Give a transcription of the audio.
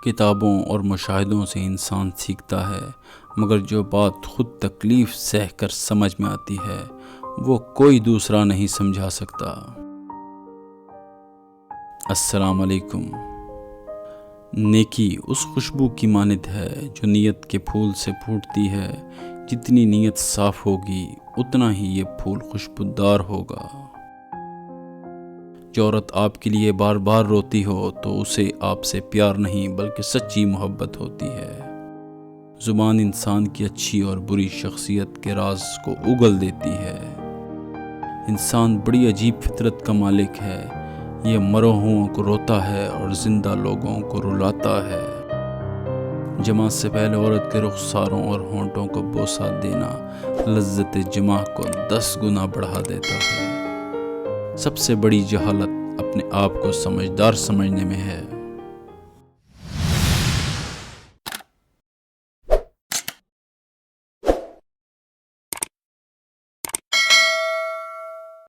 کتابوں اور مشاہدوں سے انسان سیکھتا ہے، مگر جو بات خود تکلیف سہ کر سمجھ میں آتی ہے وہ کوئی دوسرا نہیں سمجھا سکتا۔ السلام علیکم۔ نیکی اس خوشبو کی مانند ہے جو نیت کے پھول سے پھوٹتی ہے۔ جتنی نیت صاف ہوگی اتنا ہی یہ پھول خوشبودار ہوگا۔ جو عورت آپ کے لیے بار بار روتی ہو تو اسے آپ سے پیار نہیں بلکہ سچی محبت ہوتی ہے۔ زبان انسان کی اچھی اور بری شخصیت کے راز کو اگل دیتی ہے۔ انسان بڑی عجیب فطرت کا مالک ہے، یہ مرے ہوں کو روتا ہے اور زندہ لوگوں کو رلاتا ہے۔ جماع سے پہلے عورت کے رخساروں اور ہونٹوں کو بوسہ دینا لذت جماع کو 10 گنا بڑھا دیتا ہے۔ سب سے بڑی جہالت اپنے آپ کو سمجھدار سمجھنے میں ہے۔